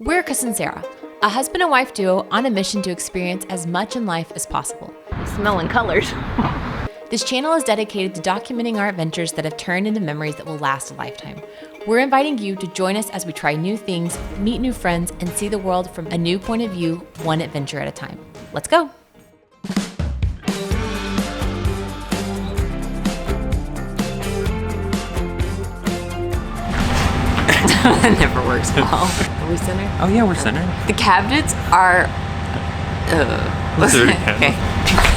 We're Chris and Sara, a husband and wife duo on a mission to experience as much in life as possible. Smelling colors. This channel is dedicated to documenting our adventures that have turned into memories that will last a lifetime. We're inviting you to join us as we try new things, meet new friends, and see the world from a new point of view, one adventure at a time. Let's go. It never works well. Are we centered? Oh yeah, we're centered. The cabinets are... Okay.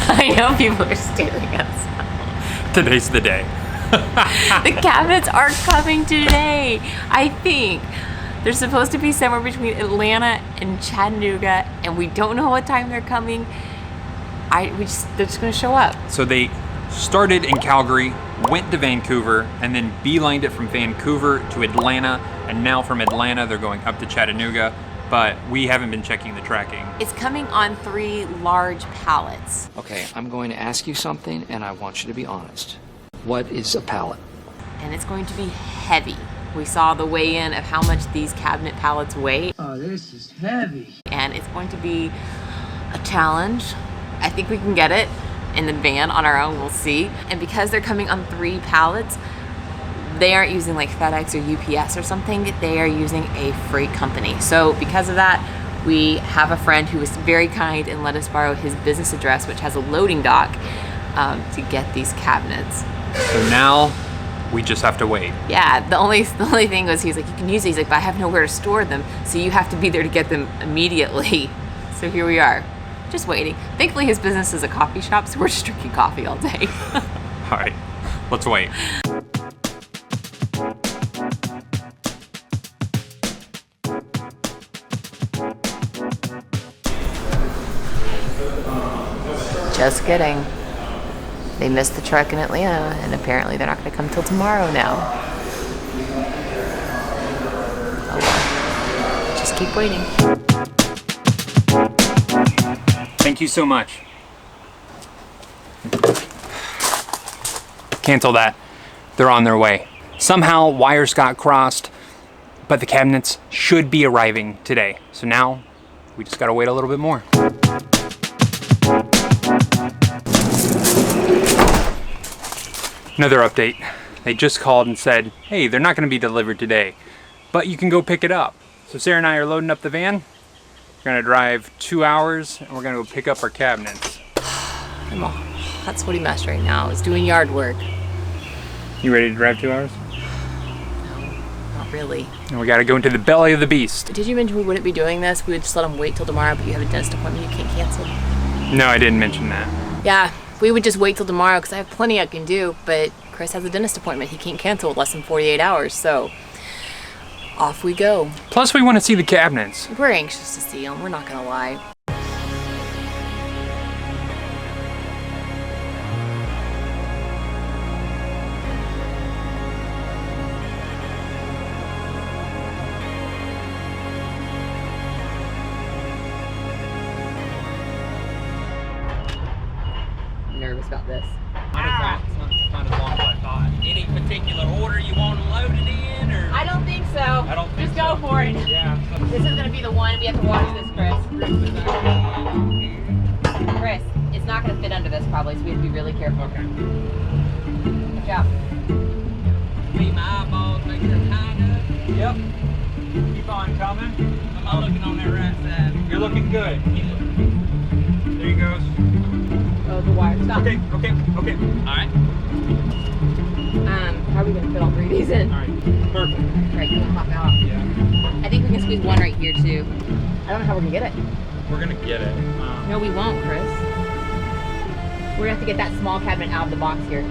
I know people are staring at us. Today's the day. The cabinets are coming today, I think. They're supposed to be somewhere between Atlanta and Chattanooga, and we don't know what time they're coming. They're just gonna show up. So they started in Calgary, went to Vancouver, and then beelined it from Vancouver to Atlanta, and now from Atlanta they're going up to Chattanooga, but we haven't been checking the tracking. It's coming on 3 large pallets. Okay, I'm going to ask you something, and I want you to be honest. What is a pallet? And it's going to be heavy. We saw the weigh-in of how much these cabinet pallets weigh. Oh, this is heavy. And it's going to be a challenge. I think we can get it in the van on our own, we'll see. And because they're coming on 3 pallets, they aren't using like FedEx or UPS or something, they are using a freight company. So because of that, we have a friend who was very kind and let us borrow his business address, which has a loading dock, to get these cabinets. So now we just have to wait. Yeah, the only thing was he's like, you can use these, like, but I have nowhere to store them, so you have to be there to get them immediately. So here we are, just waiting. Thankfully his business is a coffee shop, so we're just drinking coffee all day. All right, let's wait. Just kidding. They missed the truck in Atlanta, and apparently they're not going to come till tomorrow now. Oh well. Just keep waiting. Thank you so much. Cancel that. They're on their way. Somehow wires got crossed, but the cabinets should be arriving today. So now we just gotta wait a little bit more. Another update. They just called and said, hey, they're not gonna be delivered today, but you can go pick it up. So Sarah and I are loading up the van. We're gonna drive 2 hours and we're gonna go pick up our cabinets. I'm all hot, sweaty mess right now. It's doing yard work. You ready to drive 2 hours? No, not really. And we gotta go into the belly of the beast. Did you mention we wouldn't be doing this? We would just let them wait till tomorrow, but you have a dentist appointment you can't cancel. No, I didn't mention that. Yeah, we would just wait till tomorrow because I have plenty I can do, but Chris has a dentist appointment. He can't cancel with less than 48 hours, so off we go. Plus we wanna see the cabinets. We're anxious to see them, we're not gonna lie. Nervous about this. It's not as long as I thought. Any particular order you want them loaded in, or? I don't think so. I don't think Just go so. for it. Yeah. This is gonna be the one. We have to watch this, Chris. Chris, it's not gonna fit under this probably, so we have to be really careful. Okay. Good job. Beat my eyeballs, make sure it's high enough. Yep. Keep on coming. I'm not looking on that right side. You're looking good. There he goes. Oh, the wire. Stop. Okay. Alright. How are we gonna fit all 3 of these in? Alright. Perfect. Right, you can pop out. Yeah. I think we can squeeze one right here too. I don't know how we're gonna get it. We're gonna get it. No, we won't, Chris. We're gonna have to get that small cabinet out of the box here.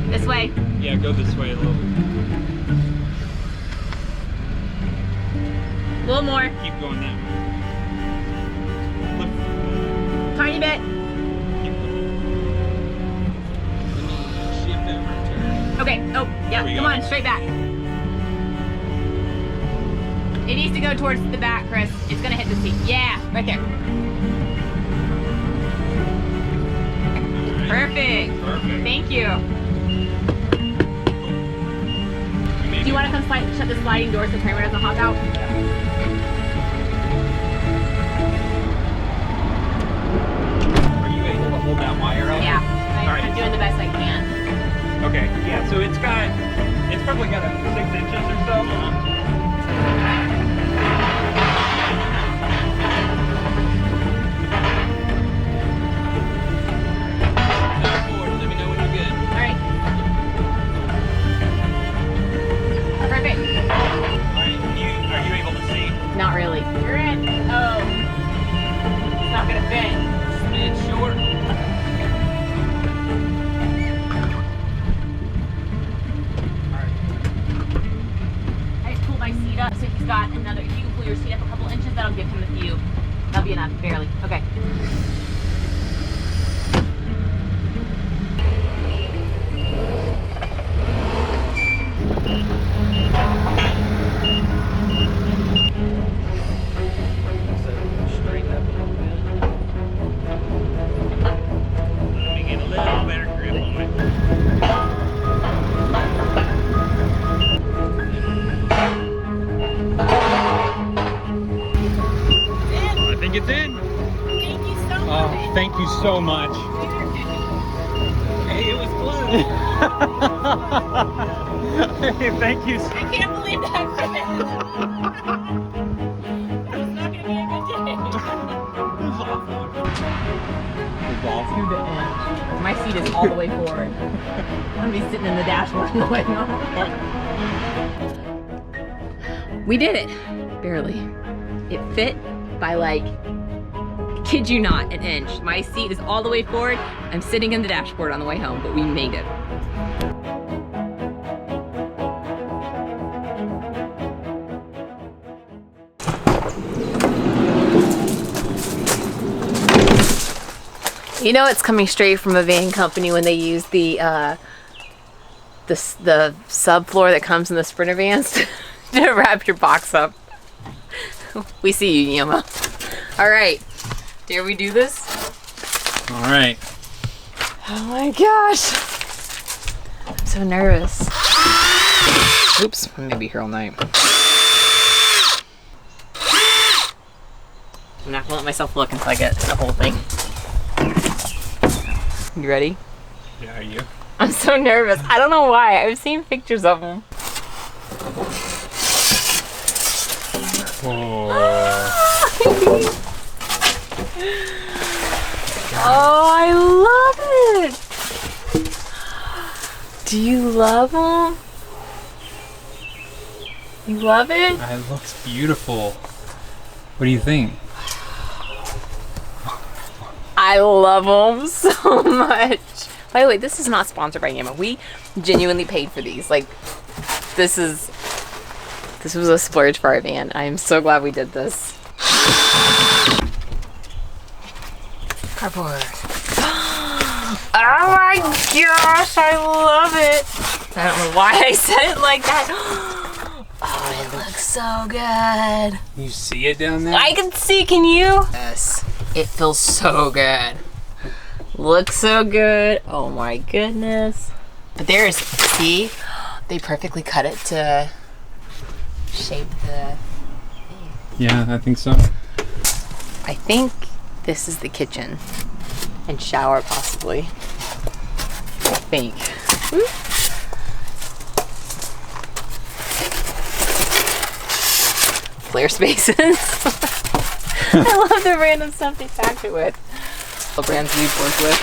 This way. Yeah, go this way a little. A little more. Keep going that way. Look. Tiny bit. Keep going. Shift over and turn. Okay. Oh, yeah. There we Come go. on, straight back. It needs to go towards the back, Chris. It's gonna hit the seat. Yeah, right there. Perfect. Perfect. Thank you. Do you want to come shut the sliding door so Kramer doesn't hop out? Are you able to hold that wire up? Yeah. All right. I'm doing the best I can. Okay, yeah, so it's probably got a 6 inches or so. Let me know when you're good. All right. Perfect. All right, are you able to see? Not really. You're in. Oh. It's not gonna fit. It's short. I just pulled my seat up so he's got another. If you can pull your seat up a couple inches, that'll give him a few. That'll be enough, barely. Okay. Straighten up a little bit. Let me get a little better grip on it. I think it's in. Thank you so much. Oh, thank you so much. Hey, it was close. Hey, thank you. I can't believe that. It's not gonna be a good day. To the end. My seat is all the way forward. I'm gonna be sitting in the dashboard on the way home. We did it. Barely. It fit by like, kid you not, an inch. My seat is all the way forward. I'm sitting in the dashboard on the way home, but we made it. You know it's coming straight from a van company when they use the subfloor that comes in the Sprinter vans to wrap your box up. We see you, Yama. All right, dare we do this? All right. Oh my gosh, I'm so nervous. Oops, I'm gonna be here all night. I'm not gonna let myself look until I get the whole thing. You ready? Yeah, are you? I'm so nervous. I don't know why. I've seen pictures of them. Oh. Oh, I love it. Do you love them? You love it? It looks beautiful. What do you think? I love them so much. By the way, this is not sponsored by Yama. We genuinely paid for these. Like, this was a splurge for our van. I am so glad we did this. Cardboard. Oh my gosh, I love it. I don't know why I said it like that. Oh, it looks so good. You see it down there? I can see, can you? Yes. It feels so good. Looks so good. Oh my goodness. But there's, see? They perfectly cut it to shape the thing. Yeah, I think so. I think this is the kitchen and shower possibly. I think. Woo. Flare spaces. I love the random stuff they packed it with. The brands we've worked with.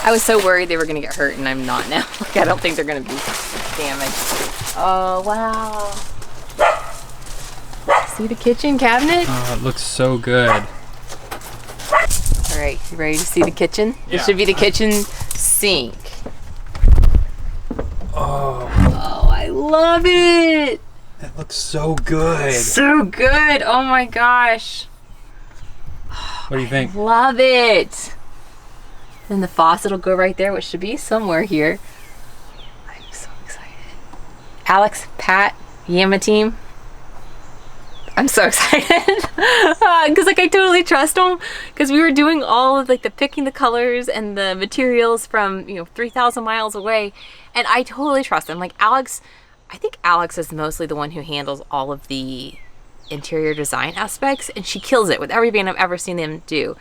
I was so worried they were gonna get hurt, and I'm not now. Like, I don't think they're gonna be damaged. Oh, wow. See the kitchen cabinet? Oh, it looks so good. All right, you ready to see the kitchen? Yeah. This should be the kitchen sink. Oh, Oh, I love it. that looks so good. So good. Oh my gosh. What do you think? Love it. Then the faucet will go right there, which should be somewhere here. I'm so excited. Alex, Pat, Yama team. I'm so excited because like I totally trust them, because we were doing all of like the picking the colors and the materials from 3,000 miles away, and I totally trust them. Like Alex, I think Alex is mostly the one who handles all of the interior design aspects, and she kills it with every van I've ever seen them do.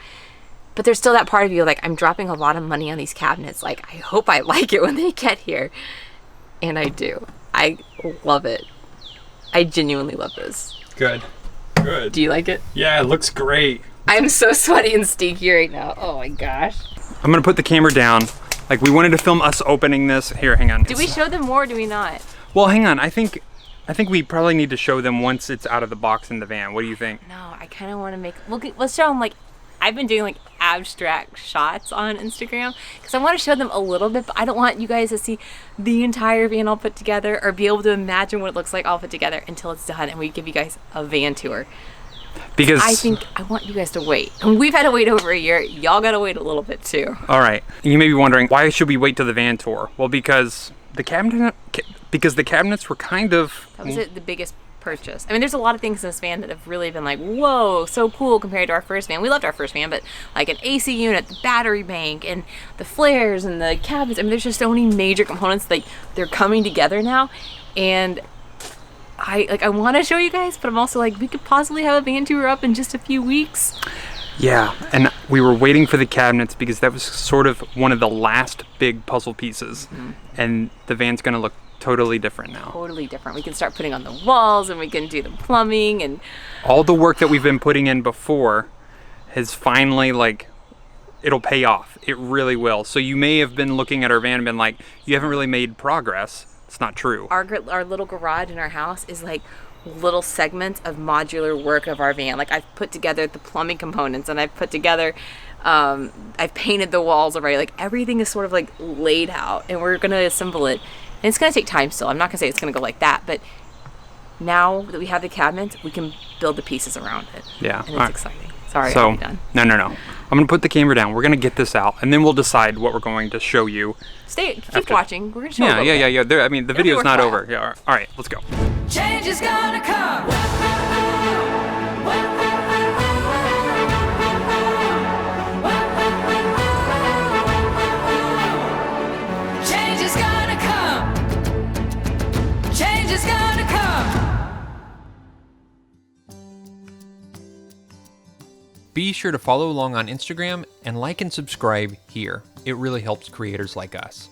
But there's still that part of you like, I'm dropping a lot of money on these cabinets. Like I hope I like it when they get here, and I do. I love it. I genuinely love this. Good. Do you like it? Yeah, it looks great. I'm so sweaty and stinky right now. Oh my gosh. I'm gonna put the camera down. Like, we wanted to film us opening this. Here, hang on. Do we show them more or do we not? Well, hang on. I think we probably need to show them once it's out of the box in the van. What do you think? No, I kind of want to make... let's show them, like... I've been doing, like, abstract shots on Instagram because I want to show them a little bit, but I don't want you guys to see the entire van all put together or be able to imagine what it looks like all put together until it's done and we give you guys a van tour. Because I think I want you guys to wait. And we've had to wait over a year. Y'all got to wait a little bit, too. All right. You may be wondering, why should we wait till the van tour? Well, because the cabinets were kind of... That was the biggest purchase. I mean, there's a lot of things in this van that have really been like, whoa, so cool compared to our first van. We loved our first van, but like an AC unit, the battery bank, and the flares and the cabinets. I mean, there's just so many major components that they're coming together now. And I want to show you guys, but I'm also like, we could possibly have a van tour up in just a few weeks. Yeah, and we were waiting for the cabinets because that was sort of one of the last big puzzle pieces. Mm-hmm. And the van's going to look totally different now. Totally different. We can start putting on the walls and we can do the plumbing and... All the work that we've been putting in before has finally, like, it'll pay off. It really will. So you may have been looking at our van and been like, you haven't really made progress. It's not true. Our little garage in our house is like little segments of modular work of our van. Like I've put together the plumbing components and I've put together, I've painted the walls already. Like everything is sort of like laid out and we're going to assemble it. And it's going to take time still. I'm not going to say it's going to go like that, but now that we have the cabinets, we can build the pieces around it. Yeah. And it's exciting. Sorry, so, I'm done. No. I'm going to put the camera down. We're going to get this out, and then we'll decide what we're going to show you. Keep watching. We're going to show you. Yeah. I mean, the video's not over. Yeah. All right, let's go. Change is gonna come. Change is gonna come. Change is gonna come. Be sure to follow along on Instagram and like and subscribe here. It really helps creators like us.